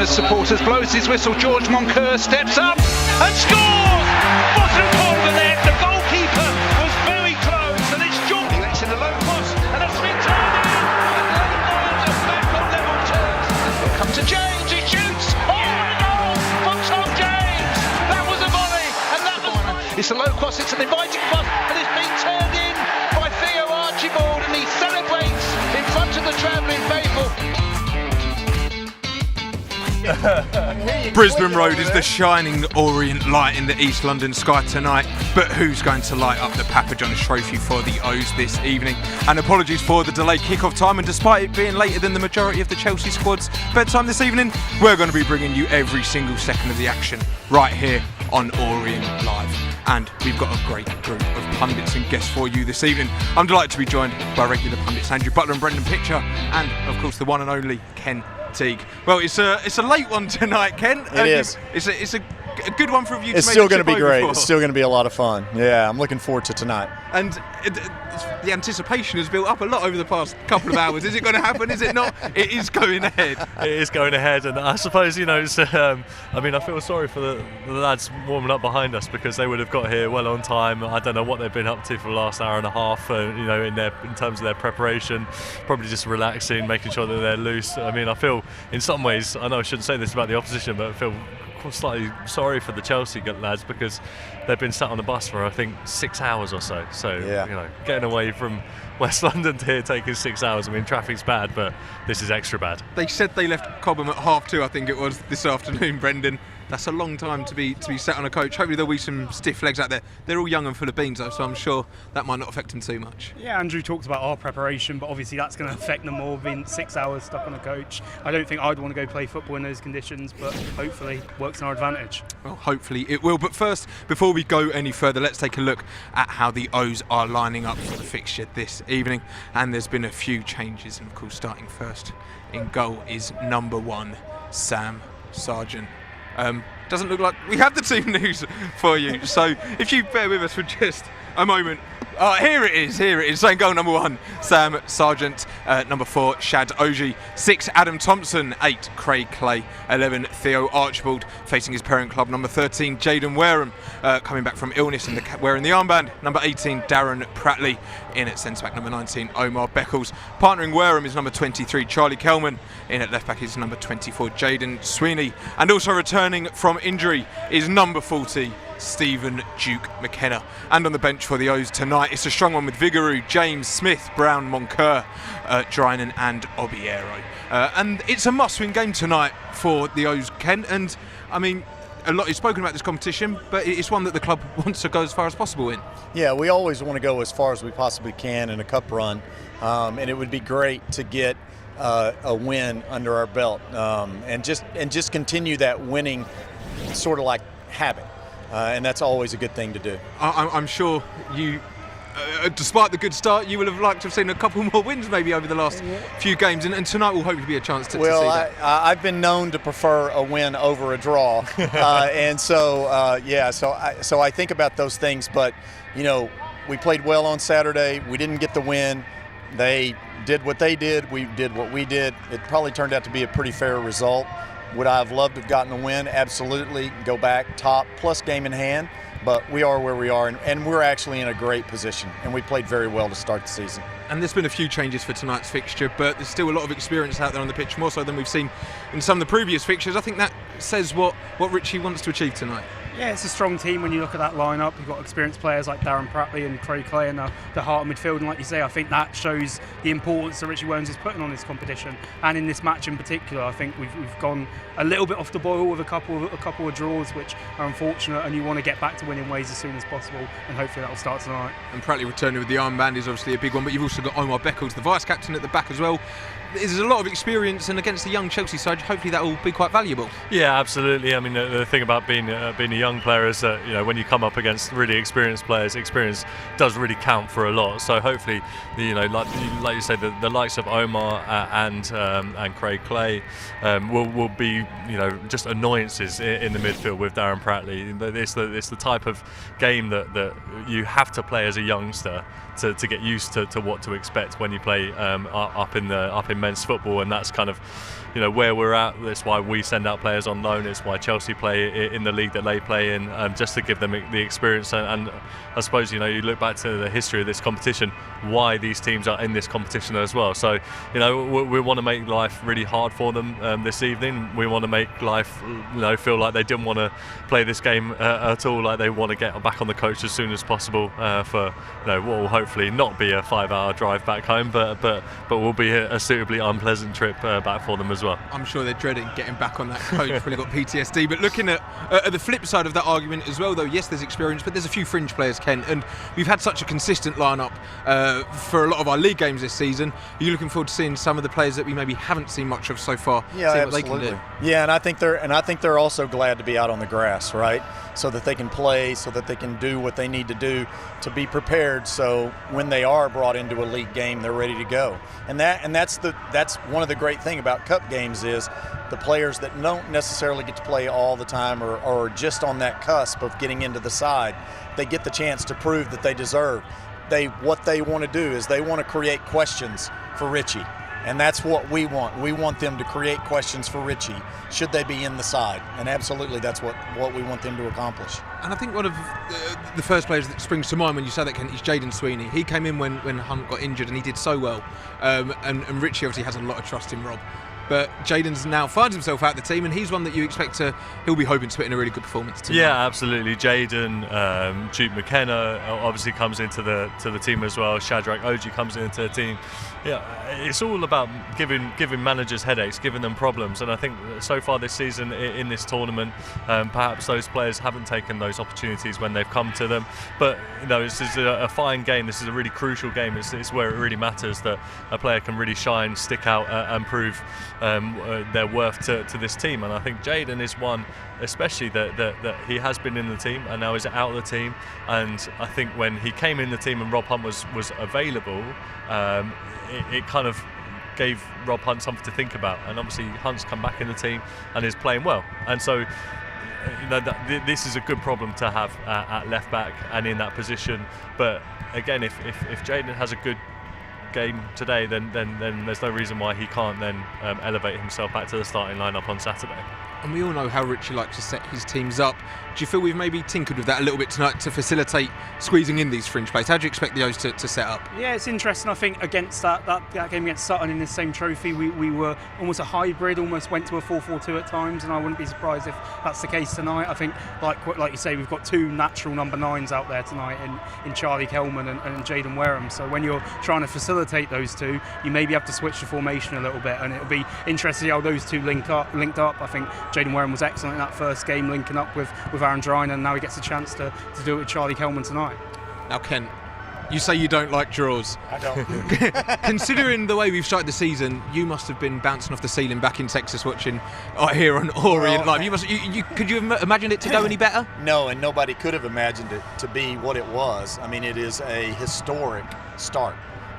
as supporters, blows his whistle. George Moncur steps up and scores! Bottom corner of the net, the goalkeeper was very close, and it's John. He lets in the low cross, and a Smith turned in, and Leyton Orient are back on level terms. Here comes to James, he shoots! Oh, and a goal from Tom James! That was a volley, and that was fine. It's a low cross, it's an inviting cross, and it's been turned in by Theo Archibald, and he celebrates in front of the travelling faithful. Brisbane Road is the shining Orient light in the East London sky tonight, but who's going to light up the Papa John's Trophy for the O's this evening? And apologies for the delayed kick-off time, and despite it being later than the majority of the Chelsea squad's bedtime this evening, we're going to be bringing you every single second of the action right here on Orient Live. And we've got a great group of pundits and guests for you this evening. I'm delighted to be joined by regular pundits Andrew Butler and Brendan Pitcher, and of course the one and only Ken Teague. Well, it's a late one tonight, Ken. It is. It's a good one for you. It's still going to be great. It's still going to be a lot of fun. Yeah, I'm looking forward to tonight. And the anticipation has built up a lot over the past couple of hours. Is it going to happen? Is it not? It is going ahead. It is going ahead, and I suppose it's. I feel sorry for the lads warming up behind us, because they would have got here well on time. I don't know what they've been up to for the last hour and a half. In terms of their preparation, probably just relaxing, making sure that they're loose. I feel in some ways, I know I shouldn't say this about the opposition, but I feel slightly sorry for the Chelsea lads, because they've been sat on the bus for I think 6 hours or so. So yeah. Getting away from West London to here taking 6 hours. Traffic's bad, but this is extra bad. They said they left Cobham at 2:30, I think it was, this afternoon, Brendan. That's a long time to be sat on a coach. Hopefully there'll be some stiff legs out there. They're all young and full of beans though, so I'm sure that might not affect them too much. Yeah, Andrew talked about our preparation, but obviously that's going to affect them more, being 6 hours stuck on a coach. I don't think I'd want to go play football in those conditions, but hopefully it works in our advantage. Well, hopefully it will. But first, before we go any further, let's take a look at how the O's are lining up for the fixture this evening. And there's been a few changes, and of course starting first in goal is number 1, Sam Sargent. Doesn't look like we have the team news for you, so if you bear with us for just a moment. Here it is. So in goal number 1, Sam Sargent. Number 4, Shad Oji. 6, Adam Thompson. 8, Craig Clay. 11, Theo Archibald, facing his parent club. Number 13, Jaden Wareham, coming back from illness and wearing the armband. Number 18, Darren Pratley. In at centre-back, number 19, Omar Beckles. Partnering Wareham is number 23, Charlie Kelman. In at left-back is number 24, Jaden Sweeney. And also returning from injury is number 40, Stephen Duke McKenna. And on the bench for the O's tonight, it's a strong one with Vigouroux, James, Smith, Brown, Moncur, Drinan and Obiero. And it's a must-win game tonight for the O's, Ken. And a lot is spoken about this competition, but it's one that the club wants to go as far as possible in. Yeah, we always want to go as far as we possibly can in a cup run, and it would be great to get a win under our belt, and just continue that winning sort of like habit, and that's always a good thing to do. I'm sure you. Despite the good start, you will have liked to have seen a couple more wins maybe over the last few games, and tonight will hopefully be a chance to see that. I've been known to prefer a win over a draw, and so I think about those things. But we played well on Saturday. We didn't get the win. They did what they did. We did what we did. It probably turned out to be a pretty fair result. Would I have loved to have gotten a win? Absolutely. Go back top plus game in hand. But we are where we are, and we're actually in a great position, and we played very well to start the season. And there's been a few changes for tonight's fixture, but there's still a lot of experience out there on the pitch, more so than we've seen in some of the previous fixtures. I think that says what Richie wants to achieve tonight. Yeah, it's a strong team when you look at that lineup. You've got experienced players like Darren Pratley and Craig Clay in the heart of midfield, and like you say, I think that shows the importance that Richie Wellens is putting on this competition. And in this match in particular, I think we've gone a little bit off the boil with a couple of draws, which are unfortunate, and you want to get back to winning ways as soon as possible, and hopefully that will start tonight. And Pratley returning with the armband is obviously a big one, but you've also got Omar Beckles, the vice-captain, at the back as well. There's a lot of experience, and against the young Chelsea side, hopefully that will be quite valuable. Yeah, absolutely. The thing about being a young player is that when you come up against really experienced players, experience does really count for a lot. So hopefully, like you say, the likes of Omar and Craig Clay will be just annoyances in the midfield with Darren Pratley. It's the type of game that you have to play as a youngster to get used to what to expect when you play up in men's football, and that's kind of where we're at. That's why we send out players on loan. It's why Chelsea play in the league that they play in, just to give them the experience. And I suppose you look back to the history of this competition, why these teams are in this competition as well. So we want to make life really hard for them this evening. We want to make life feel like they didn't want to play this game at all, like they want to get back on the coach as soon as possible for what will hopefully not be a 5-hour drive back home, but will be a suitably unpleasant trip back for them as well. I'm sure they're dreading getting back on that coach. Probably got PTSD. But looking at the flip side of that argument as well, though, yes, there's experience, but there's a few fringe players, Ken, and we've had such a consistent lineup for a lot of our league games this season. Are you looking forward to seeing some of the players that we maybe haven't seen much of so far? Yeah, see what absolutely. They can do? Yeah, and I think they're also glad to be out on the grass, right? So that they can play, so that they can do what they need to do to be prepared. So when they are brought into a league game, they're ready to go. And that's one of the great thing about cup games is the players that don't necessarily get to play all the time or just on that cusp of getting into the side, they get the chance to prove that they deserve. What they want to do is they want to create questions for Richie. And that's what we want. We want them to create questions for Richie, should they be in the side. And absolutely, that's what we want them to accomplish. And I think one of the first players that springs to mind when you say that, Ken, is Jaden Sweeney. He came in when Hunt got injured and he did so well. And Richie obviously has a lot of trust in Rob. But Jaden's now finds himself out of the team, and he's one that you expect he'll be hoping to put in a really good performance tonight. Yeah, absolutely. Jaden, Duke McKenna obviously comes into the team as well. Shadrach Oji comes into the team. Yeah, it's all about giving managers headaches, giving them problems, and I think so far this season in this tournament, perhaps those players haven't taken those opportunities when they've come to them. But this is a fine game. This is a really crucial game. It's where it really matters that a player can really shine, stick out, and prove their worth to this team. And I think Jaden is one, especially that he has been in the team and now is out of the team. And I think when he came in the team and Rob Hunt was available, it kind of gave Rob Hunt something to think about. And obviously Hunt's come back in the team and is playing well. And so this is a good problem to have at left back and in that position. But again, if Jaden has a good game today, then there's no reason why he can't then elevate himself back to the starting lineup on Saturday. And we all know how Richie likes to set his teams up. Do you feel we've maybe tinkered with that a little bit tonight to facilitate squeezing in these fringe players? How do you expect the O's to set up? Yeah, it's interesting. I think against that game against Sutton in this same trophy, we were almost a hybrid, almost went to a 4-4-2 at times, and I wouldn't be surprised if that's the case tonight. I think, like you say, we've got two natural number 9s out there tonight in Charlie Kelman and Jaden Wareham. So when you're trying to facilitate those two, you maybe have to switch the formation a little bit, and it'll be interesting to see how those two linked up. I think Jaden Wareham was excellent in that first game, linking up with Aaron Drine, and now he gets a chance to do it with Charlie Kelman tonight. Now, Ken, you say you don't like draws. I don't. Considering the way we've started the season, you must have been bouncing off the ceiling back in Texas watching here on Orient Live. Could you have imagined it to go any better? No, and nobody could have imagined it to be what it was. I mean, it is a historic start.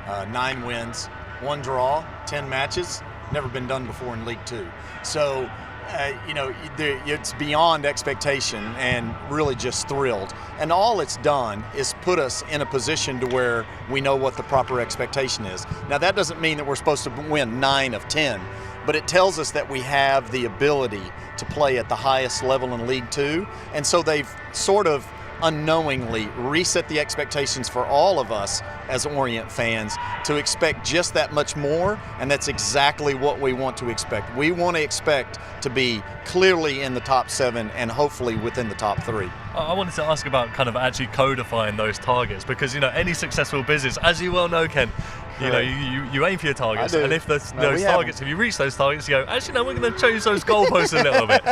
9 wins, 1 draw, 10 matches. Never been done before in League 2. So, it's beyond expectation and really just thrilled. And all it's done is put us in a position to where we know what the proper expectation is. Now, that doesn't mean that we're supposed to win 9 of 10, but it tells us that we have the ability to play at the highest level in League 2. And so they've sort of unknowingly reset the expectations for all of us as Orient fans to expect just that much more, and that's exactly what we want to expect. We want to expect to be clearly in the top 7 and hopefully within the top 3. I wanted to ask about kind of actually codifying those targets, because any successful business, as you well know, Ken, you aim for your targets, and if those targets, if you reach those targets, you go, actually no, we're going to change those goalposts a little bit.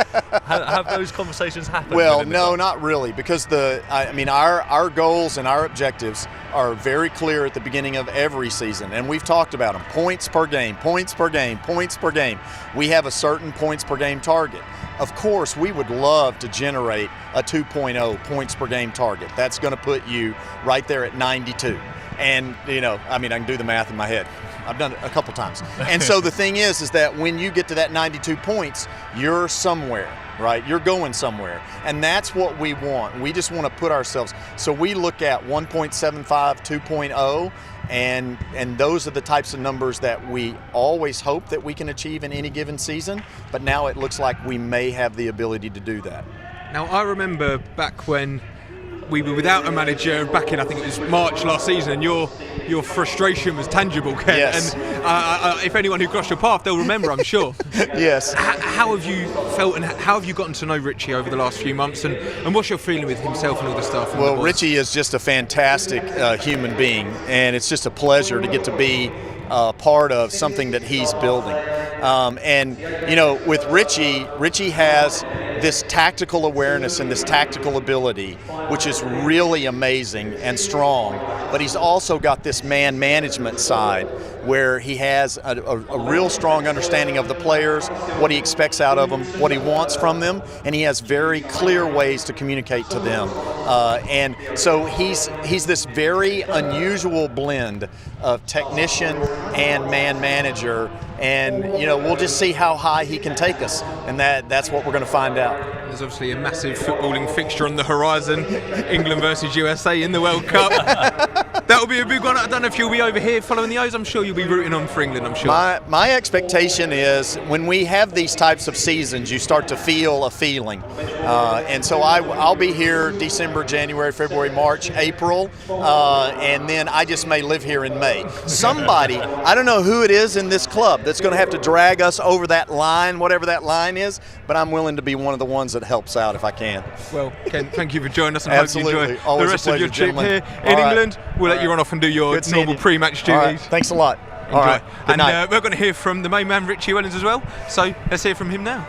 Have those conversations happened? Well, no, not really, because our goals and our objectives are very clear at the beginning of every season, and we've talked about them: points per game, points per game, points per game. We have a certain points per game target. Of course, we would love to generate a 2.0 points per game target. That's going to put you right there at 92. And, I can do the math in my head. I've done it a couple times. And so the thing is that when you get to that 92 points, you're somewhere. right? You're going somewhere. And that's what we want. We just want to put ourselves. So we look at 1.75, 2.0, and those are the types of numbers that we always hope that we can achieve in any given season. But now it looks like we may have the ability to do that. Now, I remember back when we were without a manager back in, I think it was March last season, and your frustration was tangible, Ken. Yes. And if anyone who crossed your path, they'll remember, I'm sure. Yes. How have you felt, and how have you gotten to know Richie over the last few months, and what's your feeling with himself and all the staff? Well, Richie is just a fantastic human being, and it's just a pleasure to get to be part of something that he's building. And, you know, with Richie has this tactical awareness and this tactical ability, which is really amazing and strong, but he's also got this man management side where he has a real strong understanding of the players, what he expects out of them, what he wants from them, and he has very clear ways to communicate to them. And so he's this very unusual blend of technician and man manager, and you know, we'll just see how high he can take us, and that's what we're going to find out. There's obviously a massive footballing fixture on the horizon, England versus USA in the World Cup. That'll be a big one. I don't know if you'll be over here following the O's. I'm sure you'll be rooting on for England, I'm sure. My expectation is when we have these types of seasons, you start to feel a feeling. And so I'll be here December, January, February, March, April, and then I just may live here in May. Somebody, I don't know who it is in this club that's going to have to drag us over that line, whatever that line is, but I'm willing to be one of the ones that helps out if I can. Well, Ken, thank you for joining us, and Absolutely. hope you enjoy Always the a rest of your pleasure, trip gentlemen. here in All right. England. We'll let you run off and do your Good seeing normal you. pre-match All duties. right. Thanks a lot. Enjoy. All right. Good And night. we're going to hear from the main man, Richie Wellens, as well. So let's hear from him now.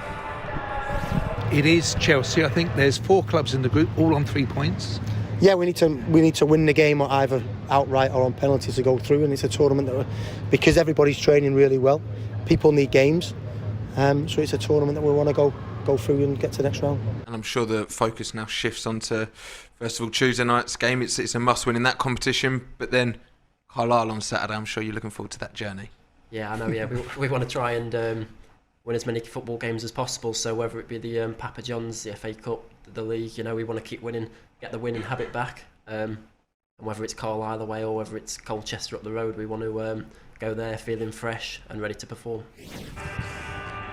It is Chelsea. I think there's 4 clubs in the group, all on 3 points. Yeah, we need to win the game either outright or on penalties to go through, and it's a tournament that because everybody's training really well, people need games, so it's a tournament that we want to go through and get to the next round. And I'm sure the focus now shifts onto, first of all, Tuesday night's game. It's a must-win in that competition, but then Carlisle on Saturday. I'm sure you're looking forward to that journey. Yeah, I know. Yeah, we want to try and win as many football games as possible. So whether it be the Papa John's, the FA Cup, the league, you know, we want to keep winning, get the winning habit back. And whether it's Carlisle away or whether it's Colchester up the road, we want to go there feeling fresh and ready to perform.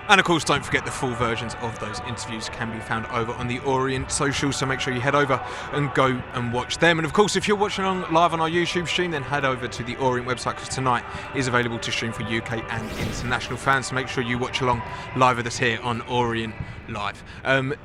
And of course, don't forget the full versions of those interviews can be found over on the Orient socials, so make sure you head over and go and watch them. And of course, if you're watching live on our YouTube stream, then head over to the Orient website, because tonight is available to stream for UK and international fans, so make sure you watch along live with us here on Orient Live.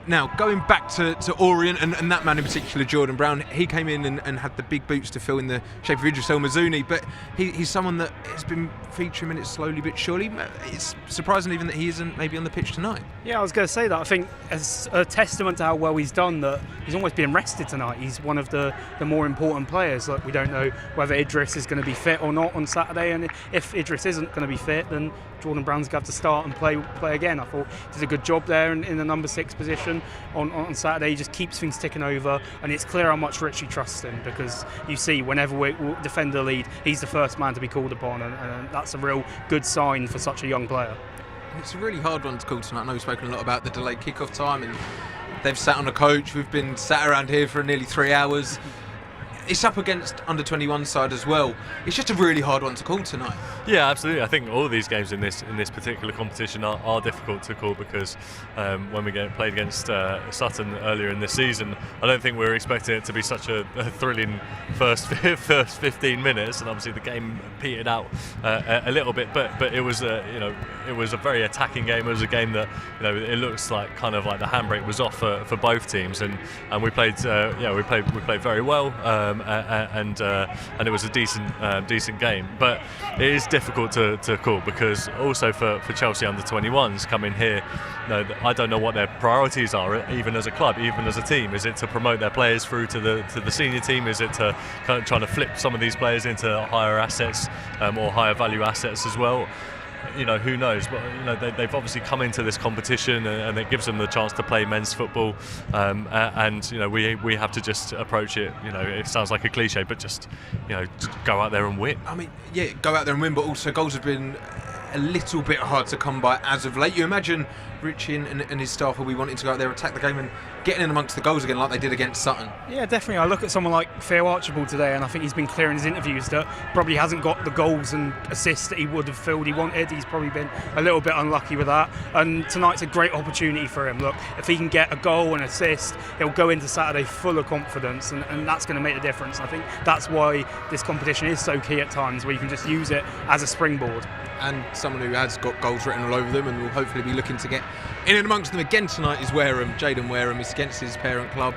Now, going back to Orient and that man in particular, Jordan Brown, he came in and had the big boots to fill in the shape of Idris El Mazouni, but he's someone that has been featuring minutes slowly but surely. It's surprising even that he isn't maybe on the pitch tonight. Yeah, I was going to say that. I think as a testament to how well he's done, that he's almost being rested tonight. He's one of the more important players. Like, we don't know whether Idris is going to be fit or not on Saturday, and if Idris isn't going to be fit, then Jordan Brown's going to have to start and play again. I thought he did a good job there in the number 6 position on Saturday. He just keeps things ticking over, and it's clear how much Richie trusts him, because you see whenever we defend the lead, he's the first man to be called upon, and that's a real good sign for such a young player. It's a really hard one to call tonight. I know we've spoken a lot about the delayed kick-off time, and they've sat on a coach. We've been sat around here for nearly 3 hours. It's up against under-21 side as well. It's just a really hard one to call tonight. Yeah, absolutely. I think all of these games in this particular competition are difficult to call, because when we played against Sutton earlier in this season, I don't think we were expecting it to be such a thrilling first 15 minutes, and obviously the game petered out a little bit. But it was it was a very attacking game. It was a game that it looks like kind of like the handbrake was off for both teams, and we played we played very well. And it was a decent game, but it is difficult to call, because also for Chelsea under-21s coming here, I don't know what their priorities are, even as a club, even as a team. Is it to promote their players through to the senior team? Is it to kind of trying to flip some of these players into higher assets or higher value assets as well? Who knows? But they've obviously come into this competition, and it gives them the chance to play men's football. And we have to just approach it. It sounds like a cliche, but just go out there and win. I mean, yeah, go out there and win, but also goals have been a little bit hard to come by as of late. You imagine Richie and his staff will be wanting to go out there, attack the game and getting in amongst the goals again like they did against Sutton? Yeah, definitely. I look at someone like Theo Archibald today, and I think he's been clear in his interviews that probably hasn't got the goals and assists that he would have felt he wanted. He's probably been a little bit unlucky with that, and tonight's a great opportunity for him. Look, if he can get a goal and assist, he'll go into Saturday full of confidence, and that's going to make the difference. I think that's why this competition is so key at times, where you can just use it as a springboard. And someone who has got goals written all over them and will hopefully be looking to get in and amongst them again tonight is Wareham. Jaden Wareham is against his parent club.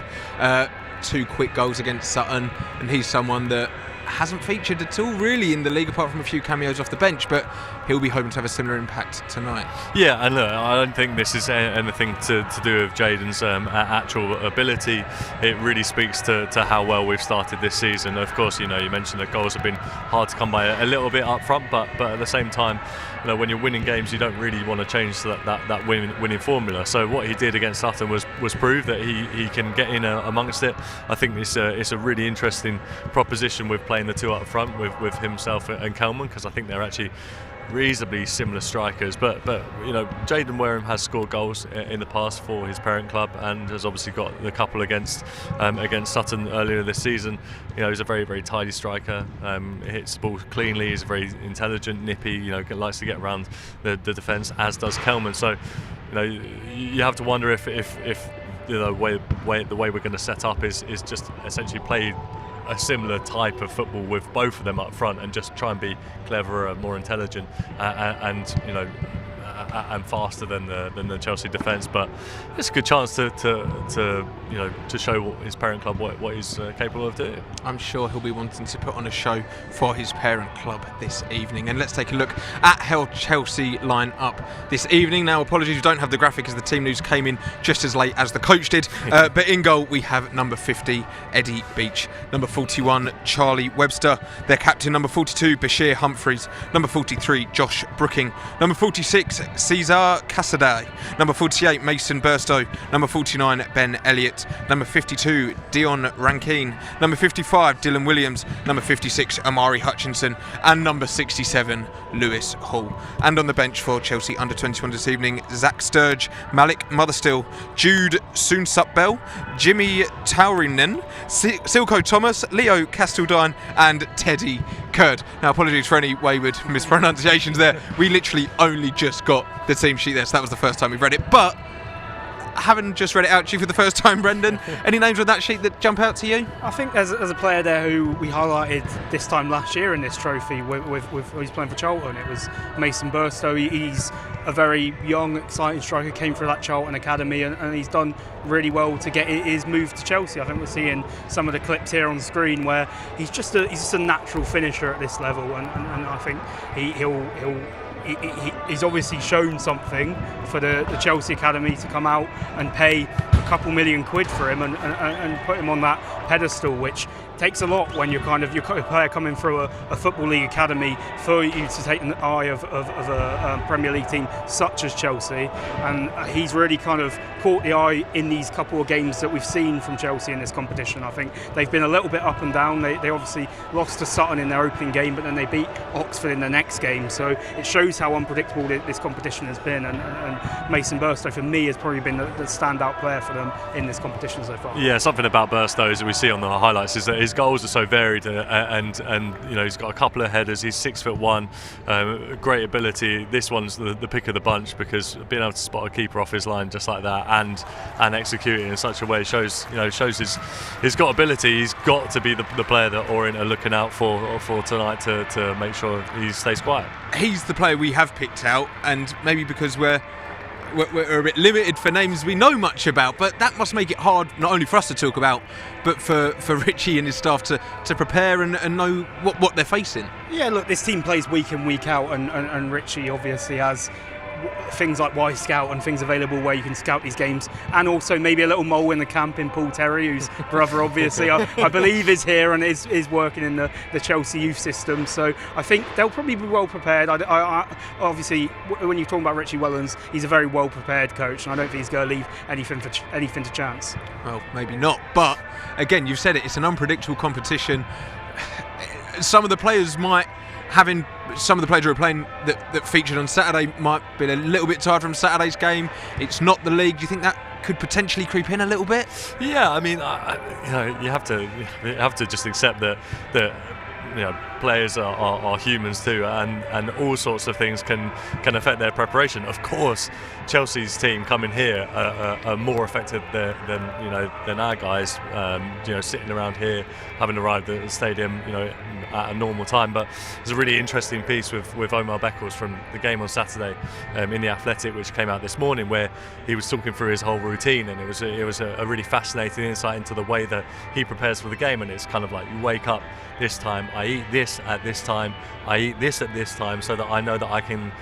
2 quick goals against Sutton, and he's someone that hasn't featured at all really in the league apart from a few cameos off the bench, but he'll be hoping to have a similar impact tonight. Yeah, and look, I don't think this is anything to do with Jaden's actual ability. It really speaks to how well we've started this season. Of course, you mentioned that goals have been hard to come by a little bit up front, but at the same time, when you're winning games, you don't really want to change that winning formula. So what he did against Sutton was prove that he can get in amongst it. I think it's a really interesting proposition with playing the 2 up front with himself and Kelman, because I think they're actually reasonably similar strikers, but Jaden Wareham has scored goals in the past for his parent club and has obviously got the couple against Sutton earlier this season. He's a very, very tidy striker. Hits the ball cleanly. He's very intelligent, nippy. Likes to get around the defence, as does Kelman. So you have to wonder if the way we're going to set up is just essentially play a similar type of football with both of them up front and just try and be cleverer, more intelligent, and faster than the Chelsea defence. But it's a good chance to show his parent club what he's capable of doing. I'm sure he'll be wanting to put on a show for his parent club this evening. And let's take a look at how Chelsea line up this evening. Now, apologies, we don't have the graphic as the team news came in just as late as the coach did. But in goal, we have number 50, Eddie Beach. Number 41, Charlie Webster. Their captain, number 42, Bashir Humphreys. Number 43, Josh Brooking. Number 46, Cesar Casadei. Number 48, Mason Burstow. Number 49, Ben Elliott. Number 52, Dion Rankine. Number 55, Dylan Williams. Number 56, Amari Hutchinson. And number 67, Lewis Hall. And on the bench for Chelsea under-21 this evening, Zach Sturge, Malik Motherstill, Jude Soonsup-Bell, Jimmy Taurinen, Silko Thomas, Leo Castledine and Teddy Kurd. Now, apologies for any wayward mispronunciations there. We literally only just got the team sheet there, so that was the first time we've read it. But having just read it out to you for the first time, Brendan, any names on that sheet that jump out to you? I think there's a player there who we highlighted this time last year in this trophy with he's playing for Charlton. It was Mason Burstow. He's a very young, exciting striker, came through that Charlton academy, and he's done really well to get his move to Chelsea. I think we're seeing some of the clips here on the screen where he's just a natural finisher at this level, and I think he's obviously shown something for the Chelsea academy to come out and pay a couple million quid for him and put him on that pedestal, which takes a lot when you're a player coming through a Football League academy for you to take an eye of a Premier League team such as Chelsea. And he's really kind of caught the eye in these couple of games that we've seen from Chelsea in this competition. I think they've been a little bit up and down. They obviously lost to Sutton in their opening game, but then they beat Oxford in the next game. So it shows how unpredictable this competition has been. And Mason Burstow, for me, has probably been the standout player for them in this competition so far. Yeah, something about Burstow, as we see on the highlights, is that his goals are so varied, and he's got a couple of headers. He's 6'1", great ability. This one's the pick of the bunch, because being able to spot a keeper off his line just like that and execute it in such a way shows he's got ability. He's got to be the player that Orient are looking out for tonight to make sure he stays quiet. He's the player we have picked out, and maybe because we're a bit limited for names we know much about, but that must make it hard not only for us to talk about, but for Richie and his staff to prepare and know what they're facing. Yeah, look, this team plays week in, week out, and Richie obviously has things like Y Scout and things available where you can scout these games, and also maybe a little mole in the camp in Paul Terry, whose brother obviously I believe is here and is working in the Chelsea youth system. So I think they'll probably be well prepared. I obviously, when you're talking about Richie Wellens, he's a very well prepared coach, and I don't think he's going to leave anything to chance. Well, maybe not, but again, you've said it, it's an unpredictable competition. Some of the players might having some of the players who are playing that featured on Saturday might be a little bit tired from Saturday's game. It's not the league. Do you think that could potentially creep in a little bit? Yeah, I mean, you have to just accept that players are humans too, and all sorts of things can affect their preparation. Of course, Chelsea's team coming here are more affected than our guys. Sitting around here, having arrived at the stadium, at a normal time. But there's a really interesting piece with Omar Beckles from the game on Saturday in the Athletic, which came out this morning, where he was talking through his whole routine, and it was a really fascinating insight into the way that he prepares for the game. And it's kind of like, you wake up this time, I eat this at this time, I eat this at this time, so that I know that I can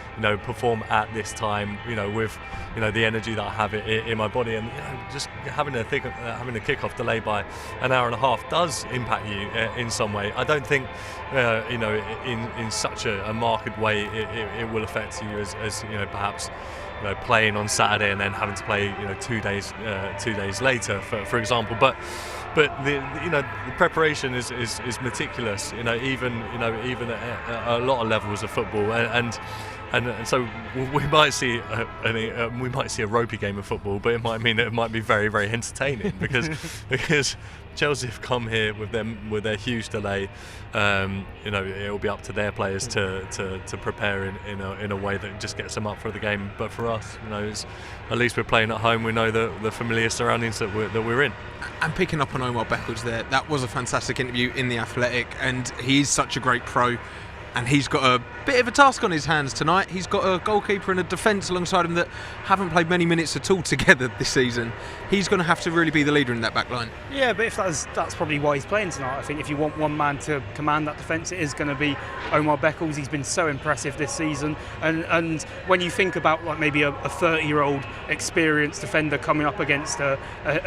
perform at this time, with the energy that I have in my body. And just having a kickoff delayed by an hour and a half does impact you in some way. I don't think in such a marked way it will affect you as perhaps playing on Saturday and then having to play 2 days later, for example. But the preparation is meticulous. Even at a lot of levels of football, and so we might see a ropey game of football, but it might mean that it might be very, very entertaining because Chelsea have come here with their huge delay. It'll be up to their players to prepare in a way that just gets them up for the game. But for us, at least we're playing at home. We know the familiar surroundings that we're in. And picking up on Omar Beckles there, that was a fantastic interview in the Athletic, and he's such a great pro. And he's got a bit of a task on his hands tonight. He's got a goalkeeper and a defence alongside him that haven't played many minutes at all together this season. He's going to have to really be the leader in that back line. Yeah, but if that's probably why he's playing tonight. I think if you want one man to command that defence, it is going to be Omar Beckles. He's been so impressive this season. And when you think about like maybe a 30-year-old experienced defender coming up against a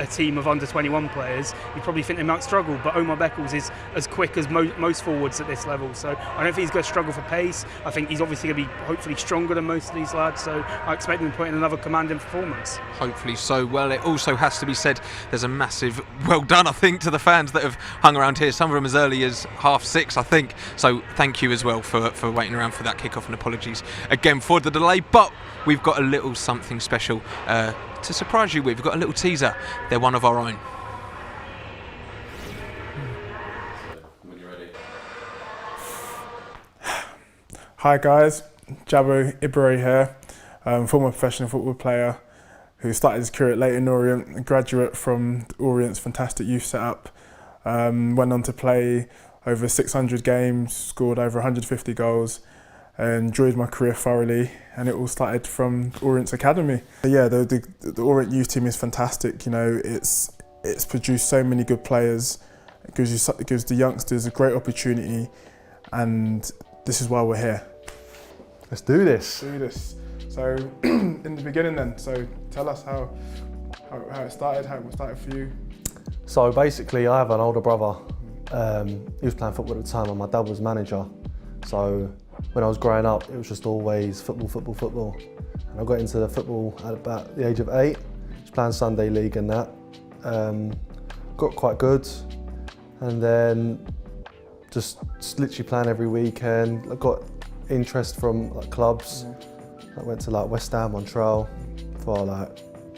team of under 21 players, you probably think they might struggle. But Omar Beckles is as quick as most forwards at this level. So I don't think he's going to struggle for pace. I think he's obviously going to be hopefully stronger than most of these lads, so I expect him to put in another commanding performance. Hopefully so. Well, it also has to be said there's a massive well done, I think, to the fans that have hung around here, some of them as early as 6:30, I think, so thank you as well for waiting around for that kickoff, and apologies again for the delay. But we've got a little something special to surprise you with. We've got a little teaser. They're one of our own. Hi guys, Jabo Ibere here, former professional football player who started his career at Leyton Orient, a graduate from Orient's fantastic youth setup, went on to play over 600 games, scored over 150 goals, and enjoyed my career thoroughly, and it all started from Orient's academy. Yeah, the Orient youth team is fantastic. It's produced so many good players. It gives the youngsters a great opportunity, and this is why we're here. Let's do this. So, in the beginning then, so tell us how it started, how it started for you. So basically, I have an older brother. He was playing football at the time and my dad was manager. So when I was growing up, it was just always football. And I got into the football at about the age of 8. Just playing Sunday league and that. Got quite good. And then just literally playing every weekend. I got interest from clubs. I went to West Ham, Montreal for a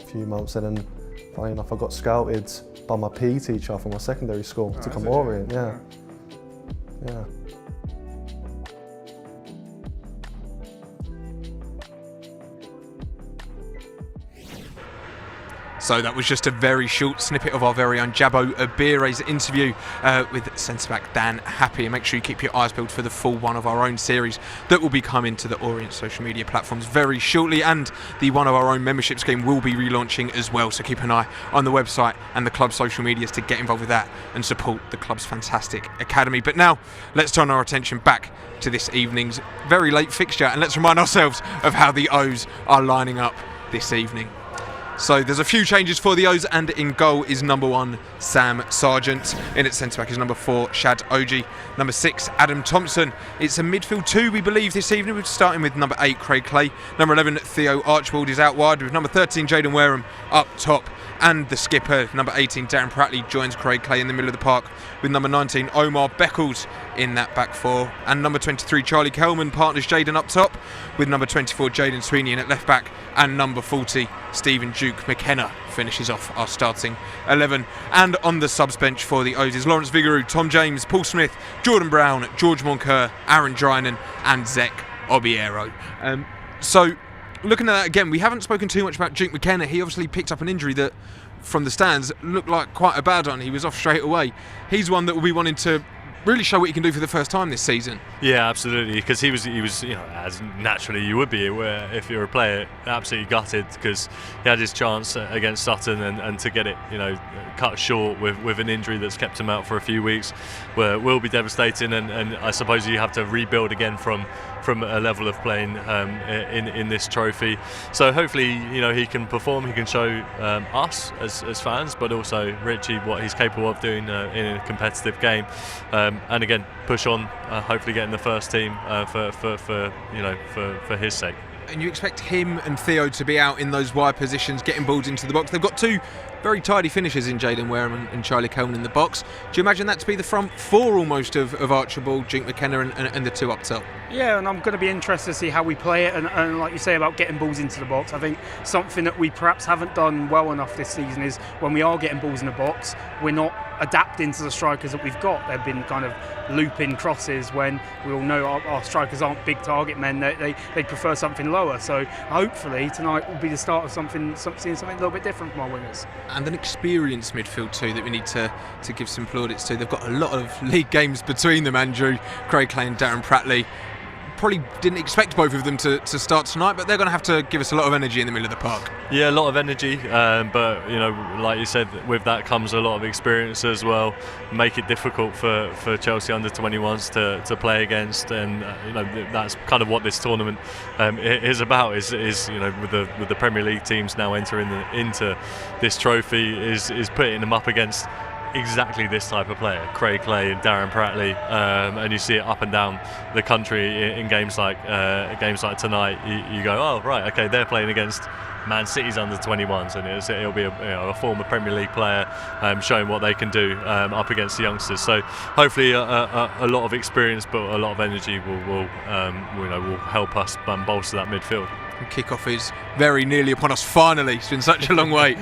few months, and then funny enough I got scouted by my PE teacher from my secondary school to come to Orient. Yeah. So that was just a very short snippet of our very own Jabo Ibire's interview with centre-back Dan Happy. And make sure you keep your eyes peeled for the full one of our own series that will be coming to the Orient social media platforms very shortly. And the one of our own membership scheme will be relaunching as well. So keep an eye on the website and the club's social medias to get involved with that and support the club's fantastic academy. But now let's turn our attention back to this evening's very late fixture, and let's remind ourselves of how the O's are lining up this evening. So there's a few changes for the O's, and in goal is number 1 Sam Sargent. In at centre back is number 4 Shad Oji, number 6 Adam Thompson. It's a midfield 2 we believe this evening. We're starting with number 8 Craig Clay, number 11 Theo Archibald is out wide, with number 13 Jaden Wareham up top, And the skipper, number 18, Darren Prattley, joins Craig Clay in the middle of the park with number 19, Omar Beckles in that back four. And number 23, Charlie Kelman, partners Jaden up top with number 24, Jaden Sweeney in at left back. And number 40, Stephen Duke McKenna finishes off our starting 11. And on the subs bench for the O's is Lawrence Vigouroux, Tom James, Paul Smith, Jordan Brown, George Moncur, Aaron Drynan and Zek Obiero. So looking at that again, we haven't spoken too much about Duke McKenna. He obviously picked up an injury that from the stands looked like quite a bad one. He was off straight away. He's one that we'll be wanting to really show what he can do for the first time this season. Yeah, absolutely, because he was, as naturally you would be if you're a player, absolutely gutted because he had his chance against Sutton and to get it, cut short with an injury that's kept him out for a few weeks, will be devastating, and I suppose you have to rebuild again from a level of playing in this trophy. So hopefully, he can perform, he can show us as fans, but also Richie what he's capable of doing in a competitive game. And again, push on, hopefully get in the first team for his sake. And you expect him and Theo to be out in those wide positions, getting balls into the box. They've got two very tidy finishers in Jaden Wareham and Charlie Coleman in the box. Do you imagine that to be the front four almost of Archibald, Duke McKenna and the two up top? Yeah, and I'm going to be interested to see how we play it, and like you say about getting balls into the box, I think something that we perhaps haven't done well enough this season is when we are getting balls in the box, we're not adapting to the strikers that we've got. They've been kind of looping crosses when we all know our strikers aren't big target men. They prefer something lower. So hopefully tonight will be the start of seeing something a little bit different from our wingers. And an experienced midfield too that we need to give some plaudits to. They've got a lot of league games between them, Andrew, Craig Clay and Darren Prattley. Probably didn't expect both of them to start tonight, but they're going to have to give us a lot of energy in the middle of the park. Yeah, a lot of energy, but like you said, with that comes a lot of experience as well. Make it difficult for Chelsea under-21s to play against, and that's kind of what this tournament is about. Is with the Premier League teams now entering into this trophy, is putting them up against exactly this type of player, Craig Clay and Darren Prattley, and you see it up and down the country in games like tonight. You go, oh right, okay, they're playing against Man City's under-21s, and it'll be a former Premier League player showing what they can do up against the youngsters. So hopefully a lot of experience, but a lot of energy will help us bolster that midfield. Kick-off is very nearly upon us. Finally, it's been such a long way.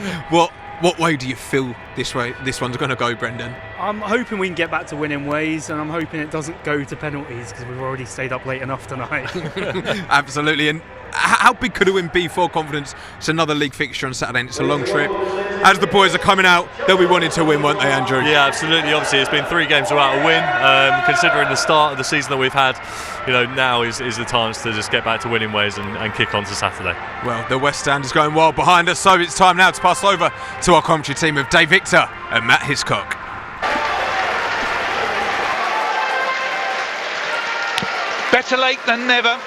What way do you feel this one's going to go, Brendan? I'm hoping we can get back to winning ways, and I'm hoping it doesn't go to penalties because we've already stayed up late enough tonight. Absolutely. And how big could a win be for confidence? It's another league fixture on Saturday and it's a long trip. As the boys are coming out, they'll be wanting to win, won't they, Andrew? Yeah, absolutely. Obviously, it's been 3 games without a win. Considering the start of the season that we've had, now is the time to just get back to winning ways and kick on to Saturday. Well, the West Stand is going wild behind us, so it's time now to pass over to our commentary team of Dave Victor and Matt Hiscock. Better late than never.